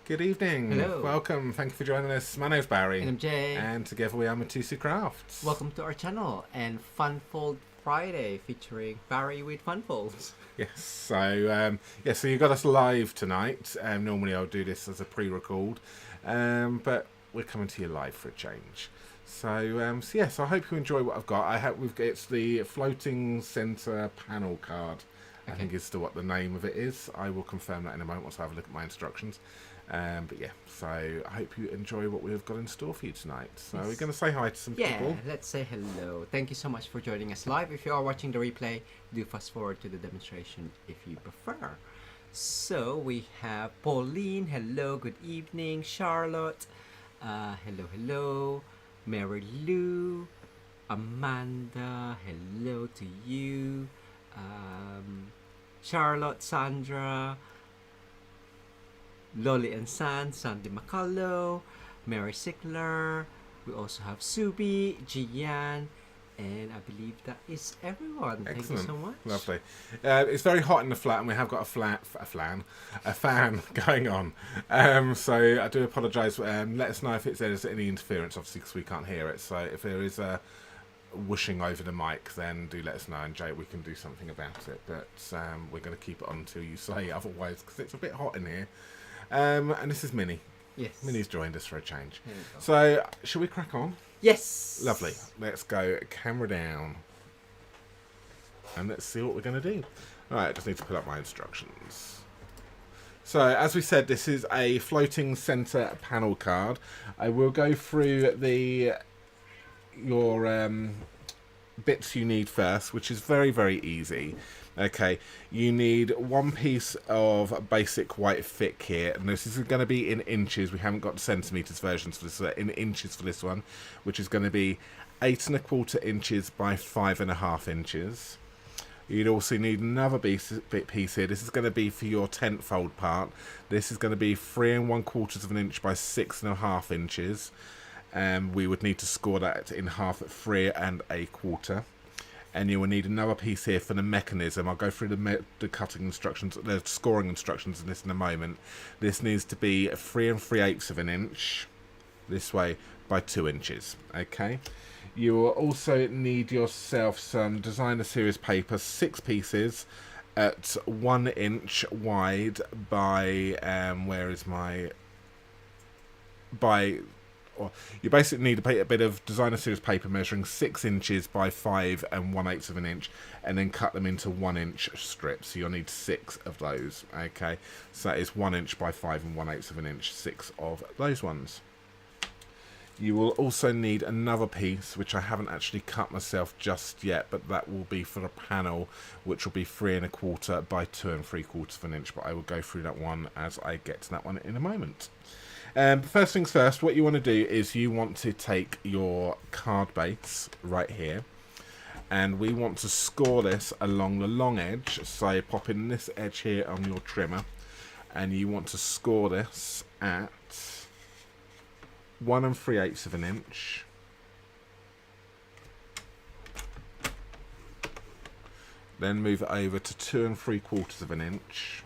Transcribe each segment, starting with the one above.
Good evening. Hello. Welcome. Thank you for joining us. My name's Barry. And I'm Jay. And together we are Mitosu Crafts. Welcome to our channel and Funfold Friday featuring Barry with Funfolds. Yes. So you got us live tonight. Normally I'll do this as a pre-record, but we're coming to you live for a change. So I hope you enjoy what I've got. It's the floating center panel card. I think is what the name of it is. I will confirm that in a moment once I have a look at my instructions. So I hope you enjoy what we've got in store for you tonight. So we're going to say hi to some people. Yeah, let's say hello. Thank you so much for joining us live. If you are watching the replay, do fast forward to the demonstration if you prefer. So we have Pauline, hello, good evening. Charlotte, hello. Mary Lou, Amanda, hello to you. Charlotte, Sandra, Lolly and Sandy McCullough, Mary Sickler. We also have Subi, Jian, and I believe that is everyone. Excellent. Thank you so much. Lovely. It's very hot in the flat, and we have got a fan going on. So I do apologise. Let us know if there's any interference, obviously, because we can't hear it. So if there is a whooshing over the mic, then do let us know, and Jay, we can do something about it. But we're going to keep it on until you say otherwise, because it's a bit hot in here. And this is Minnie. Yes. Minnie's joined us for a change. So shall we crack on? Yes. Lovely. Let's go camera down, and let's see what we're going to do. All right, I just need to pull up my instructions. So, as we said, this is a floating center panel card. I will go through your bits you need first, which is very, very easy. Okay, you need one piece of basic white thick here, and this is going to be in inches. We haven't got centimeters versions for this, so in inches for this one, which is going to be 8 1/4 inches by 5 1/2 inches. You'd also need another piece here. This is going to be for your tent fold part. This is going to be 3 1/4 inch by 6 1/2 inches. We would need to score that in half at 3 1/4. And you will need another piece here for the mechanism. I'll go through the cutting instructions, the scoring instructions in this in a moment. This needs to be 3 3/8 inch this way by 2 inches. Okay. You will also need yourself some designer series paper, 6 pieces at 1 inch wide by you basically need a bit of designer series paper measuring 6 inches by 5 1/8 inch, and then cut them into 1 inch strips. So you'll need 6 of those. Okay, so that is 1 inch by 5 1/8 inch, 6 of those ones. You will also need another piece, which I haven't actually cut myself just yet, but that will be for the panel, which will be 3 1/4 by 2 3/4 inch. But I will go through that one as I get to that one in a moment. First things first, what you want to do is you want to take your card base right here, and we want to score this along the long edge. So pop in this edge here on your trimmer, and you want to score this at 1 3/8 inch. Then move it over to 2 3/4 inch.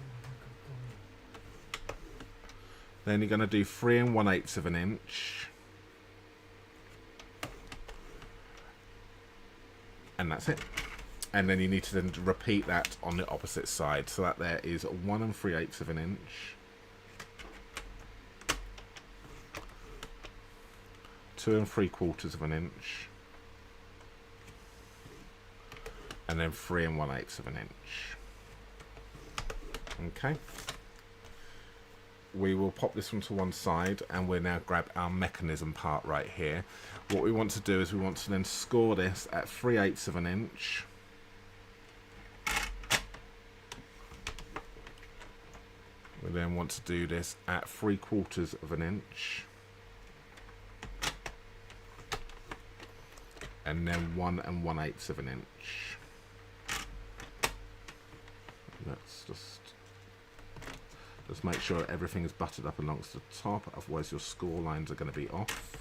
Then you're going to do 3 1/8 inch. And that's it. And then you need to then repeat that on the opposite side. So that there is 1 3/8 inch. 2 3/4 inch. And then 3 1/8 inch. Okay. We will pop this one to one side, and we'll now grab our mechanism part right here. What we want to do is we want to then score this at 3/8 inch. We then want to do this at 3/4 inch. And then 1 1/8 inch. Let's just make sure that everything is buttered up alongst the top, otherwise your score lines are going to be off.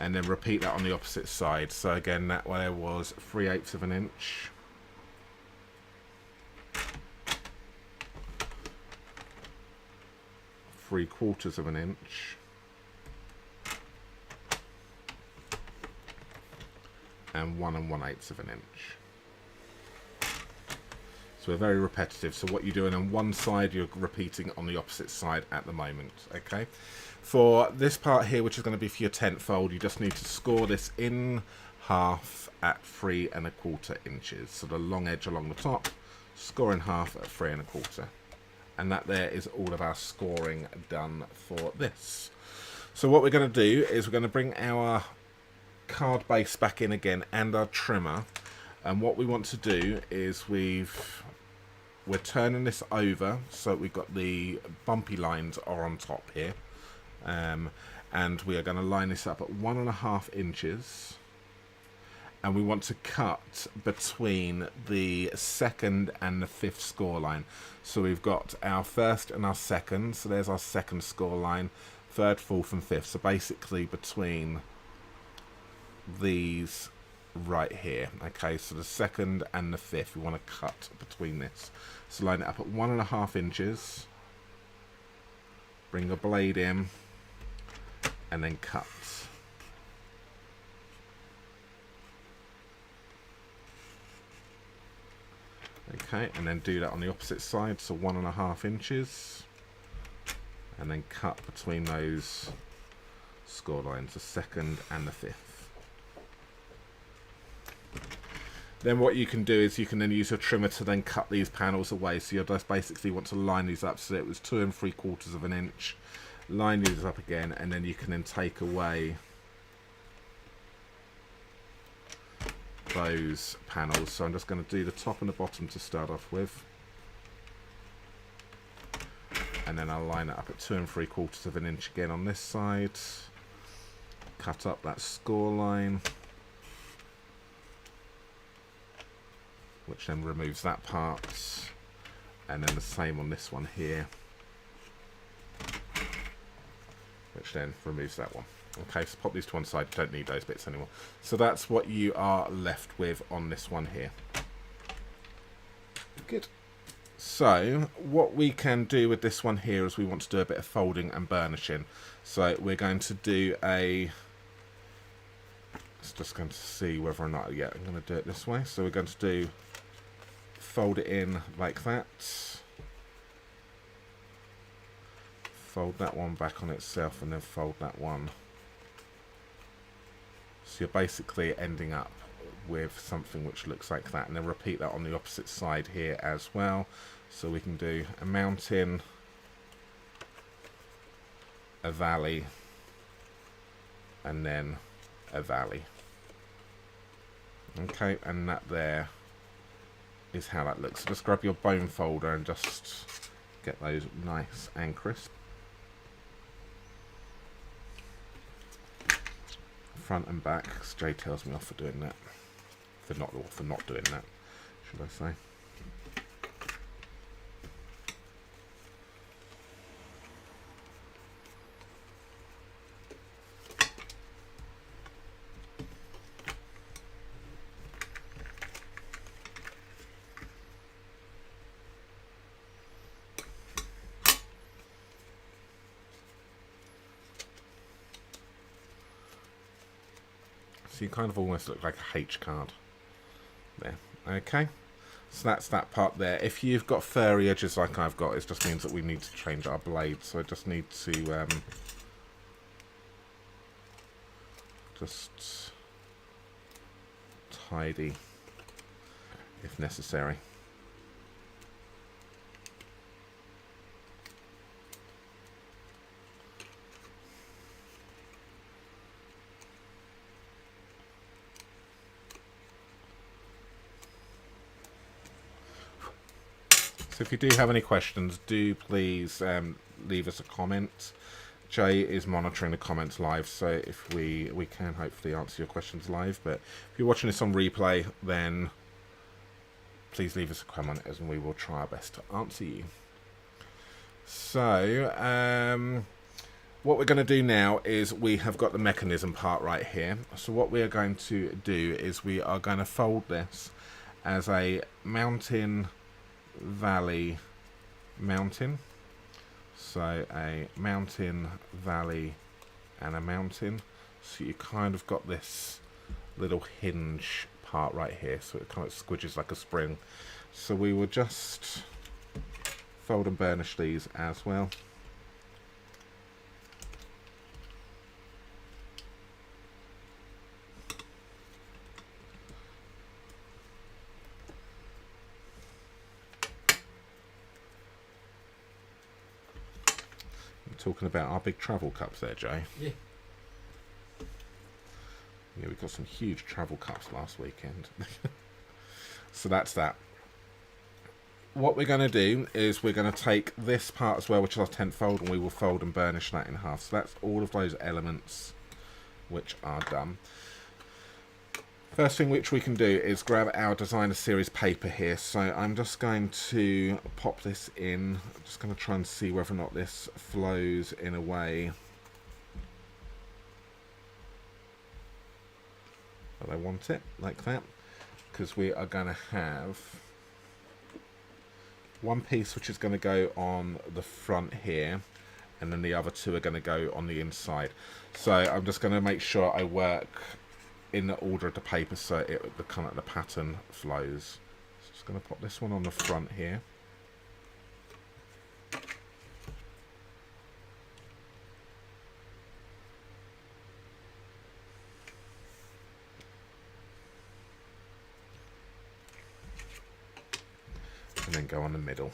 And then repeat that on the opposite side. So again, that way was 3/8 inch. 3/4 of an inch, and 1 1/8 of an inch. So we're very repetitive. So what you're doing on one side, you're repeating on the opposite side at the moment. Okay. For this part here, which is going to be for your tent fold, you just need to score this in half at 3 1/4 inches. So the long edge along the top, score in half at 3 1/4. And that there is all of our scoring done for this. So what we're going to do is we're going to bring our card base back in again and our trimmer. And what we want to do is we're turning this over so we've got the bumpy lines are on top here. And we are going to line this up at 1 1/2 inches. And we want to cut between the 2nd and the 5th score line. So we've got our 1st and our 2nd. So there's our 2nd score line, 3rd, 4th and 5th. So basically between these right here. Okay, so the 2nd and the 5th, we want to cut between this. So line it up at 1 1/2 inches. Bring the blade in and then cut. Okay, and then do that on the opposite side, so 1 1/2 inches, and then cut between those score lines, the 2nd and the 5th. Then what you can do is you can then use your trimmer to then cut these panels away. So you just basically want to line these up so that it was 2 3/4 of an inch. Line these up again, and then you can then take away those panels. So I'm just going to do the top and the bottom to start off with, and then I'll line it up at 2 3/4 of an inch again on this side. Cut up that score line, which then removes that part, and then the same on this one here, which then removes that one. Okay, so pop these to one side, don't need those bits anymore. So that's what you are left with on this one here. Good. So what we can do with this one here is we want to do a bit of folding and burnishing. So we're going to do it's just going to see whether or not, yeah, I'm going to do it this way. So we're going to fold it in like that. Fold that one back on itself and then fold that one. So you're basically ending up with something which looks like that, and then repeat that on the opposite side here as well. So we can do a mountain, a valley, and then a valley. Okay, and that there is how that looks. So just grab your bone folder and just get those nice and crisp. Front and back, because Jay tells me off for doing that. For not doing that, should I say. So you kind of almost look like a H card there. Okay, so that's that part there. If you've got furry edges like I've got, it just means that we need to change our blade. So I just need to just tidy if necessary. So if you do have any questions, do please leave us a comment. Jay is monitoring the comments live, so if we can hopefully answer your questions live. But if you're watching this on replay, then please leave us a comment, as we will try our best to answer you. So what we're going to do now is we have got the mechanism part right here. So what we are going to do is we are going to fold this as a mountain, valley, mountain. So a mountain, valley, and a mountain. So you kind of got this little hinge part right here, so it kind of squidges like a spring. So we will just fold and burnish these as well. Talking about our big travel cups there, Jay. Yeah. Yeah, we got some huge travel cups last weekend. So that's that. What we're going to do is we're going to take this part as well, which is our 10th fold, and we will fold and burnish that in half. So that's all of those elements which are done. First thing which we can do is grab our designer series paper here. So I'm just going to pop this in. I'm just going to try and see whether or not this flows in a way that I want it, like that. Because we are going to have one piece which is going to go on the front here, and then the other two are going to go on the inside. So I'm just going to make sure I work in the order of the paper so the kind of the pattern flows. So just going to pop this one on the front here. And then go on the middle.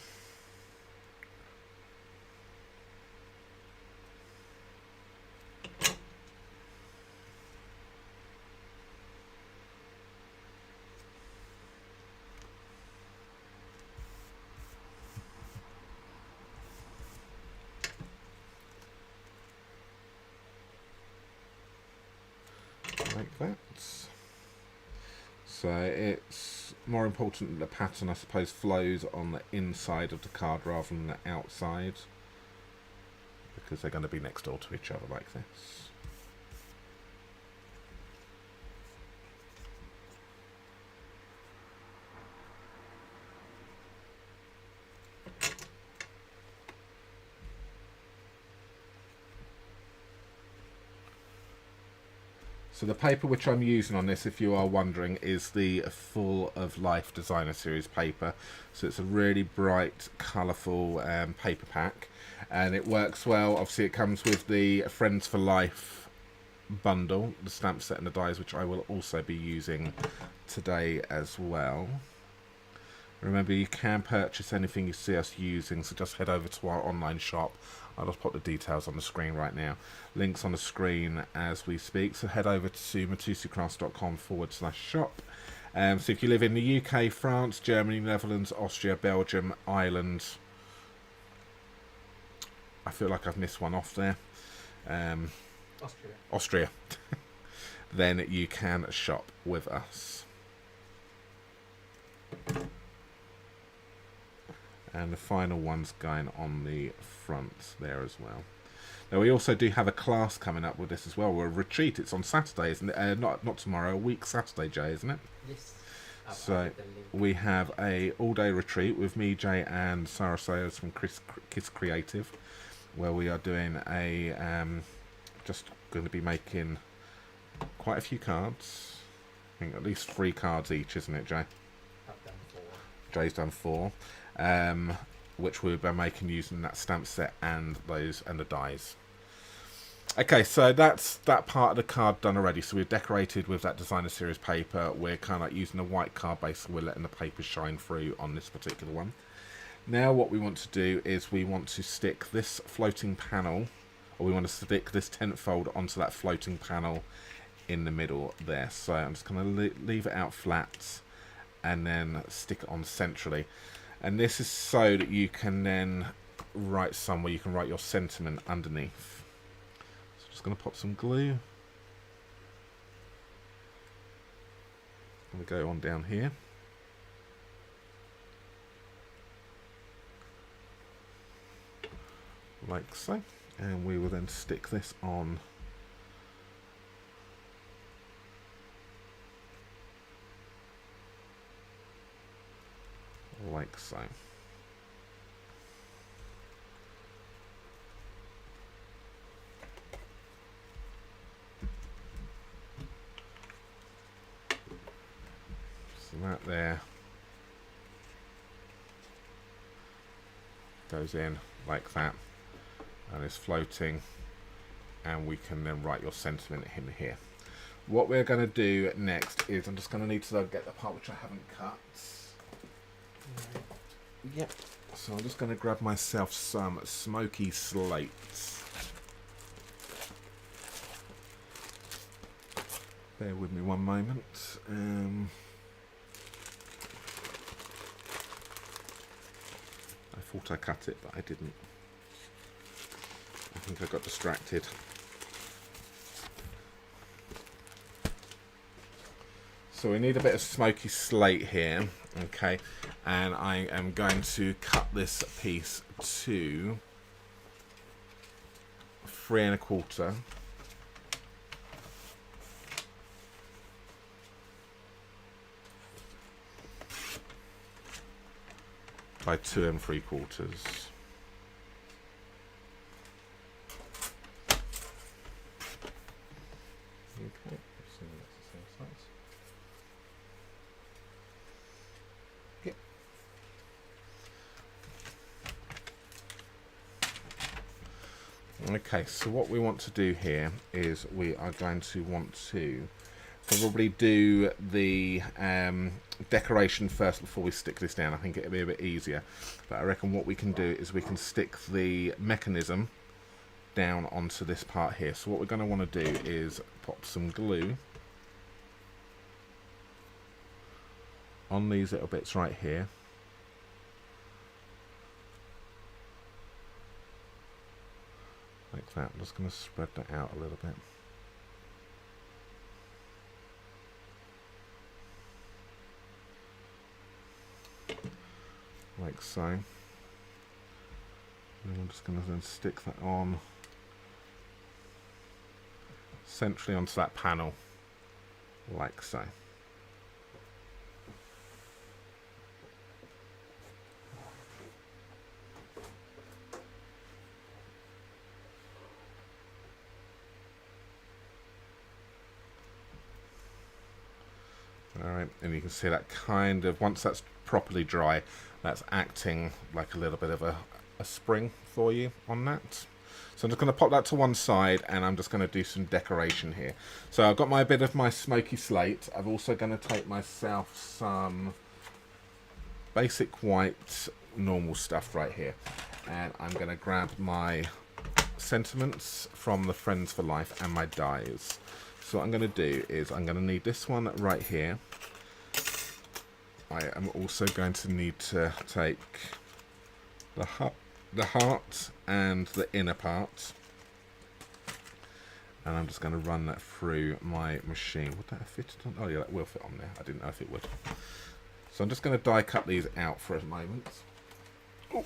Like that. So it's more important that the pattern, I suppose, flows on the inside of the card rather than the outside, because they're going to be next door to each other like this. So the paper which I'm using on this, if you are wondering, is the Full of Life Designer Series paper. So it's a really bright, colourful paper pack, and it works well. Obviously it comes with the Friends for Life bundle, the stamp set and the dies, which I will also be using today as well. Remember, you can purchase anything you see us using, so just head over to our online shop. I'll just put the details on the screen right now. Links on the screen as we speak. So head over to mitosucrafts.com/shop. So if you live in the UK, France, Germany, Netherlands, Austria, Belgium, Ireland, I feel like I've missed one off there. Austria. Then you can shop with us. And the final one's going on the front there as well. Now we also do have a class coming up with this as well. We're a retreat. It's on Saturday, isn't it? Not tomorrow. A week Saturday, Jay, isn't it? Yes. So we have a all-day retreat with me, Jay, and Sarah Sayers from Kiss Creative, where we are doing a just going to be making quite a few cards. I think at least 3 cards each, isn't it, Jay? I've done 4. Jay's done 4. Which we'll be making using that stamp set and the dies. Okay, so that's that part of the card done already. So we've decorated with that designer series paper. We're kind of like using a white card base, so we're letting the paper shine through on this particular one. Now what we want to do is we want to stick this floating panel, or we want to stick this 10th fold onto that floating panel in the middle there. So I'm just going to leave it out flat and then stick it on centrally. And this is so that you can then write somewhere, you can write your sentiment underneath. So just going to pop some glue. We go on down here. Like so. And we will then stick this on like so. goes in like that and is floating, and we can then write your sentiment in here. What we're going to do next is I'm just going to need to get the part which I haven't cut. Yep. So I'm just going to grab myself some smoky slates. Bear with me one moment. I thought I cut it, but I didn't. I think I got distracted. So we need a bit of smoky slate here, okay, and I am going to cut this piece to 3 1/4 by 2 3/4. Okay, so that's the same size. Yep. Okay, so what we want to do here is we are going to want to probably do the decoration first before we stick this down. I think it'll be a bit easier, but I reckon what we can do is we can stick the mechanism down onto this part here. So what we're going to want to do is pop some glue on these little bits right here. Like that. I'm just going to spread that out a little bit. Like so. And I'm just going to then stick that on centrally onto that panel, like so. Alright, and you can see that kind of, once that's properly dry, that's acting like a little bit of a spring for you on that. So I'm just going to pop that to one side, and I'm just going to do some decoration here. So I've got my bit of my smoky slate. I'm also going to take myself some basic white normal stuff right here, and I'm going to grab my sentiments from the Friends for Life and my dies. So what I'm going to do is I'm going to need this one right here. I am also going to need to take the heart and the inner part, and I'm just going to run that through my machine. Would that have fitted on? Oh yeah, that will fit on there. I didn't know if it would. So I'm just going to die cut these out for a moment. Oh.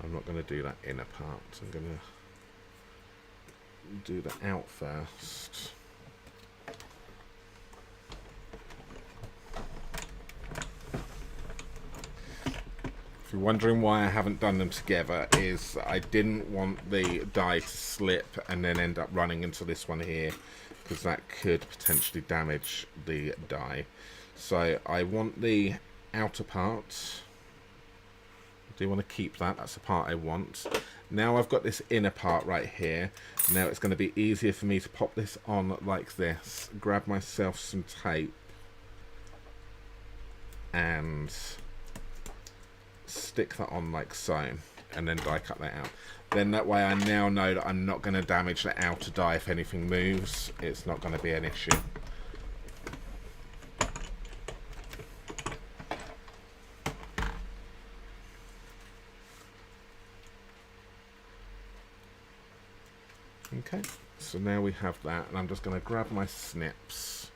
I'm not going to do that inner part. I'm going to do the out first. If you're wondering why I haven't done them together, is I didn't want the die to slip and then end up running into this one here, because that could potentially damage the die. So I want the outer part. Do want to keep that. That's the part I want. Now I've got this inner part right here. Now it's going to be easier for me to pop this on like this. Grab myself some tape and stick that on like so, and then die cut that out. Then that way I now know that I'm not going to damage the outer die. If anything moves, it's not going to be an issue. Okay, so now we have that, and I'm just going to grab my snips,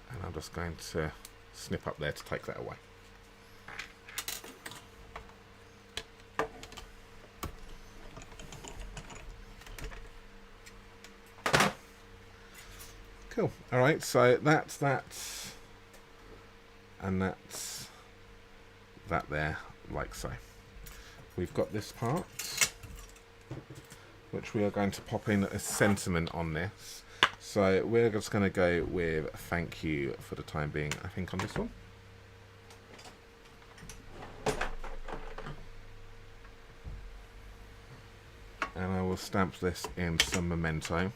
and I'm just going to snip up there to take that away. Cool. Alright, so that's that, and that's that there, like so. We've got this part, which we are going to pop in a sentiment on this. So we're just going to go with thank you for the time being, I think, on this one. And I will stamp this in some memento.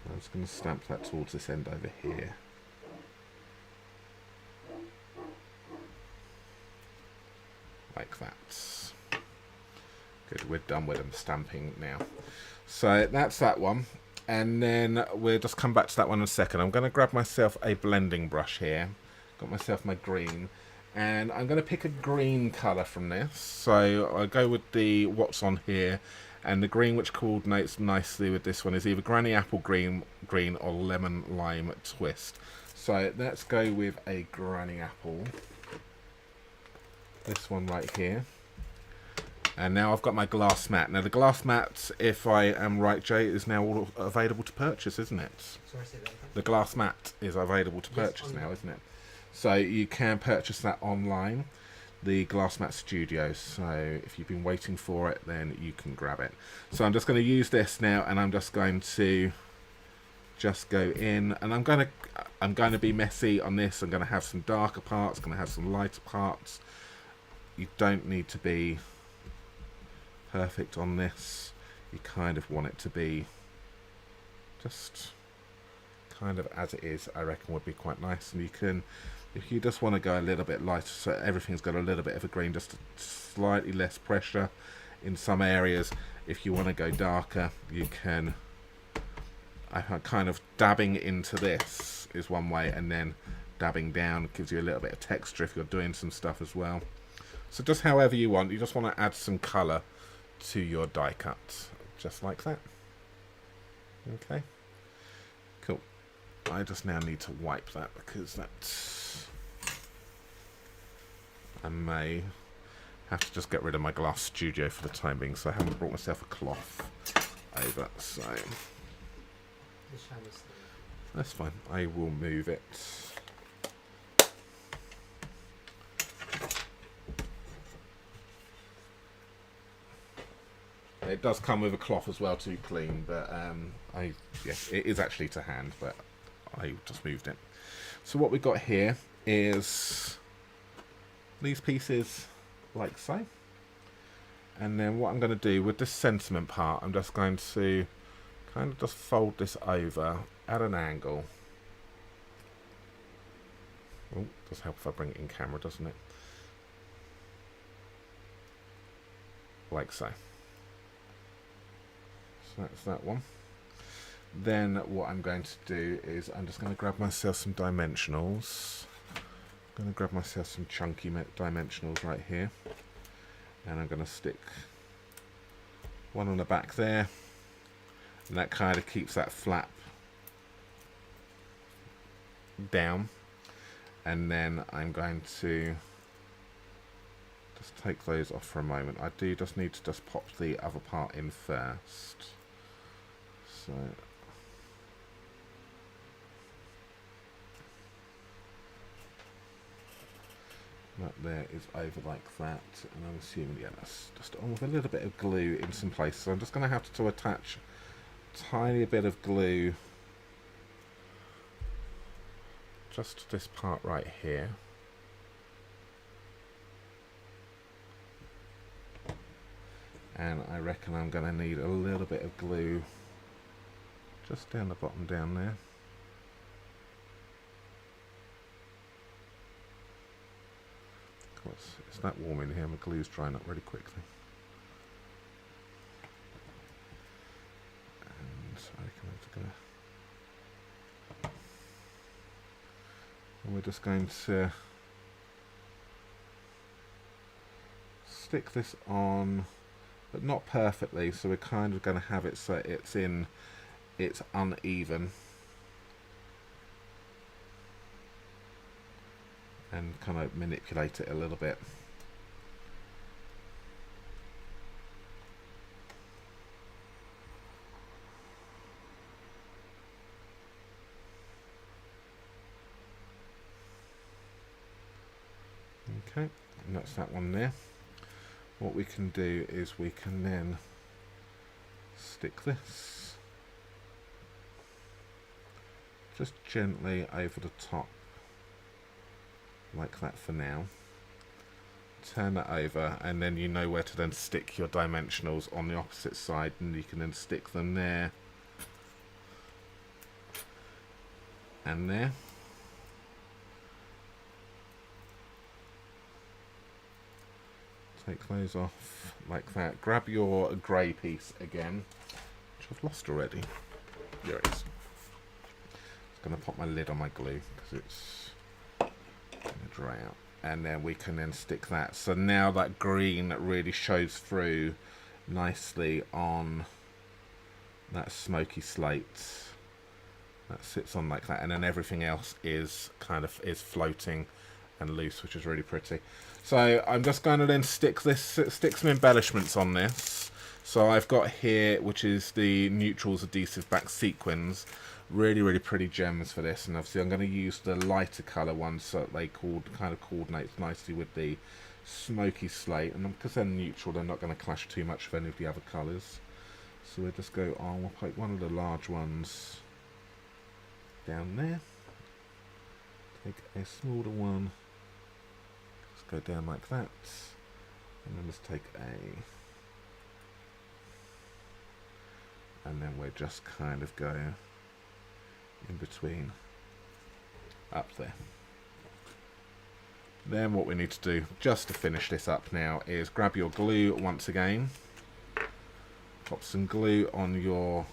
I'm just going to stamp that towards this end over here. Like that. Good, we're done with them stamping now. So that's that one. And then we'll just come back to that one in a second. I'm going to grab myself a blending brush here. Got myself my green. And I'm going to pick a green colour from this. So I go with the what's on here. And the green which coordinates nicely with this one is either Granny Apple green or Lemon Lime Twist. So let's go with a Granny Apple. This one right here. And now I've got my glass mat. Now the glass mat, if I am right, Jay, is now all available to purchase, isn't it? Sorry, say that again. The glass mat is available to purchase now, isn't it? So you can purchase that online, the Glass Mat Studio. So if you've been waiting for it, then you can grab it. So I'm just going to use this now, and I'm just going to just go in, and I'm going to be messy on this. I'm going to have some darker parts, going to have some lighter parts. You don't need to be perfect on this. You kind of want it to be just kind of as it is. I reckon would be quite nice. And you can, if you just want to go a little bit lighter, so everything's got a little bit of a green, just slightly less pressure in some areas. If you want to go darker, you can. I kind of dabbing into this is one way, and then dabbing down gives you a little bit of texture if you're doing some stuff as well. So just however you want, you just want to add some colour to your die cut, just like that. Okay, cool. I just now need to wipe that because that's... I may have to just get rid of my glass studio for the time being, so I haven't brought myself a cloth over, so... That's fine, I will move it. It does come with a cloth as well to clean, but it is actually to hand, but I just moved it. So what we've got here is these pieces like so. And then what I'm going to do with this sentiment part, I'm just going to kind of just fold this over at an angle. Oh, does help if I bring it in camera, doesn't it? Like so. So that's that one. Then what I'm going to do is I'm just going to grab myself some dimensionals. I'm going to grab myself some chunky dimensionals right here. And I'm going to stick one on the back there. And that kind of keeps that flap down. And then I'm going to just take those off for a moment. I do just need to just pop the other part in first. So that there is over like that, and I'm assuming, yeah, that's just on with a little bit of glue in some places. So I'm just going to have to attach a tiny bit of glue just to this part right here. And I reckon I'm going to need a little bit of glue just down the bottom down there. Of course, it's that warm in here, my glue's drying up really quickly. And I reckon I'm going to... And we're just going to stick this on, but not perfectly, so we're kind of going to have it so it's uneven, and kind of manipulate it a little bit. Okay, and that's that one there. What we can do is we can then stick this just gently over the top like that for now. Turn that over, and then you know where to then stick your dimensionals on the opposite side, and you can then stick them there and there. Take those off like that. Grab your grey piece again, which I've lost already. There it is. Just going to pop my lid on my glue because it's going to dry out. And then we can then stick that. So now that green really shows through nicely on that smoky slate. That sits on like that, and then everything else is floating and loose, which is really pretty. So I'm just going to then stick some embellishments on this. So I've got here, which is the Neutrals adhesive back sequins. Really, really pretty gems for this, and obviously I'm going to use the lighter colour ones so that they kind of coordinates nicely with the smoky slate, and because they're neutral, they're not going to clash too much with any of the other colours. So we'll just go on. We'll put one of the large ones down there. Take a smaller one. Just go down like that, and then let's take and then we'll just kind of go in between up there. Then what we need to do, just to finish this up now, is grab your glue once again, pop some glue on your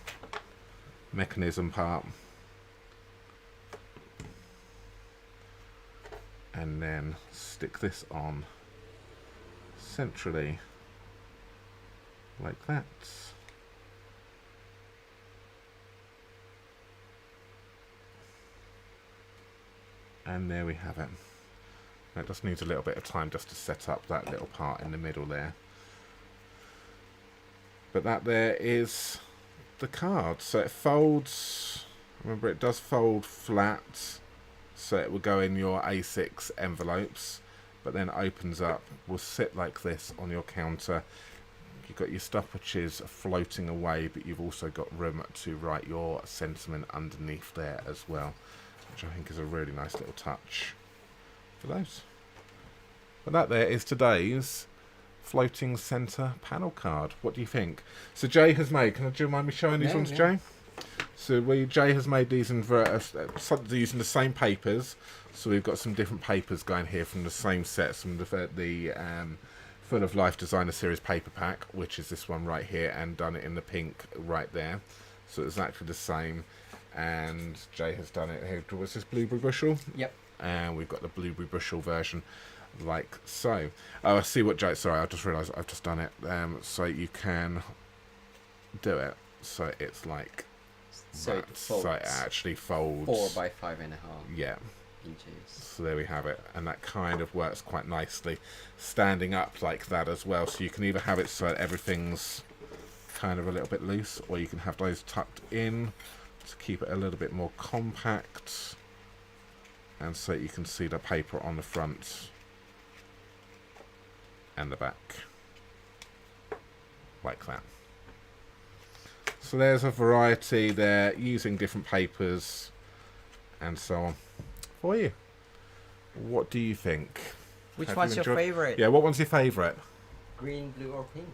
mechanism part, and then stick this on centrally like that. And there we have it. It just needs a little bit of time just to set up that little part in the middle there. But that there is the card. So it folds, remember it does fold flat, so it will go in your A6 envelopes, but then opens up, will sit like this on your counter. You've got your stuff which is floating away, but you've also got room to write your sentiment underneath there as well, which I think is a really nice little touch for those. But that there is today's floating centre panel card. What do you think? So Jay has made, do you mind me showing these ones, Jay? So Jay has made these in using the same papers. So we've got some different papers going here from the same sets, from the Full of Life Designer Series paper pack, which is this one right here, and done it in the pink right there. So it's actually the same. And Jay has done it here. What's this, Blueberry Bushel? Yep. And we've got the Blueberry Bushel version, like so. Oh, I see what Jay. Sorry, I just realised I've just done it. So you can do it. So it's like so that. So it actually folds 4 by 5.5. Yeah. Inches. So there we have it, and that kind of works quite nicely, standing up like that as well. So you can either have it so that everything's kind of a little bit loose, or you can have those tucked in to keep it a little bit more compact, and so you can see the paper on the front and the back like that. So there's a variety there using different papers and so on for you. What do you think? Which one's your favourite? Yeah, what one's your favourite? Green, blue or pink?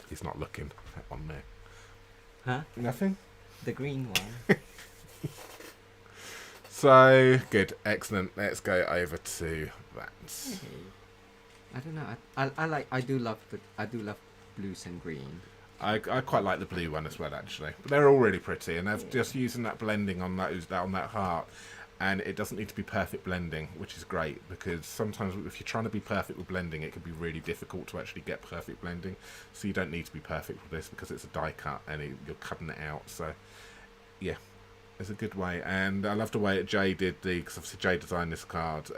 He's not looking at one there. Huh? Nothing? The green one. So good, excellent. Let's go over to that. Hey. I don't know. I do love blues and green. I quite like the blue one as well, actually. But they're all really pretty, and they're just using that blending on that heart, and it doesn't need to be perfect blending, which is great, because sometimes if you're trying to be perfect with blending, it can be really difficult to actually get perfect blending. So you don't need to be perfect with this because it's a die cut and you're cutting it out. So yeah, it's a good way, and I love the way that Jay did because obviously Jay designed this card.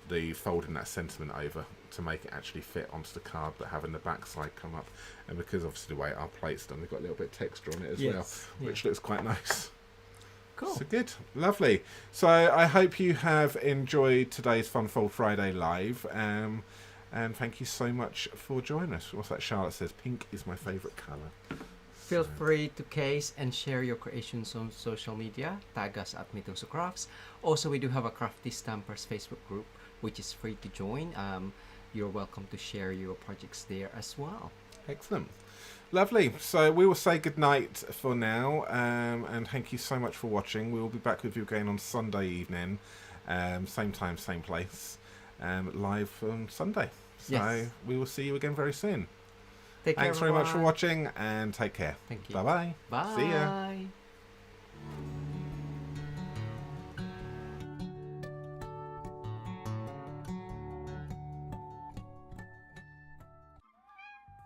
The folding that sentiment over to make it actually fit onto the card, but having the back side come up, and because obviously the way our plate's done, we've got a little bit of texture on it as well, which looks quite nice. Cool. So good, lovely. So I hope you have enjoyed today's Fun Fold Friday live, and thank you so much for joining us. What's that? Charlotte says pink is my favourite colour. Feel free to case and share your creations on social media. Tag us at Mitosu Crafts. Also, we do have a Crafty Stampers Facebook group, which is free to join. You're welcome to share your projects there as well. Excellent. Lovely. So we will say goodnight for now, and thank you so much for watching. We will be back with you again on Sunday evening, same time, same place, live on Sunday. So Yes. we will see you again very soon. Take care, Thanks very much for everyone. watching, and take care. Thank you. Bye-bye. Bye. See ya.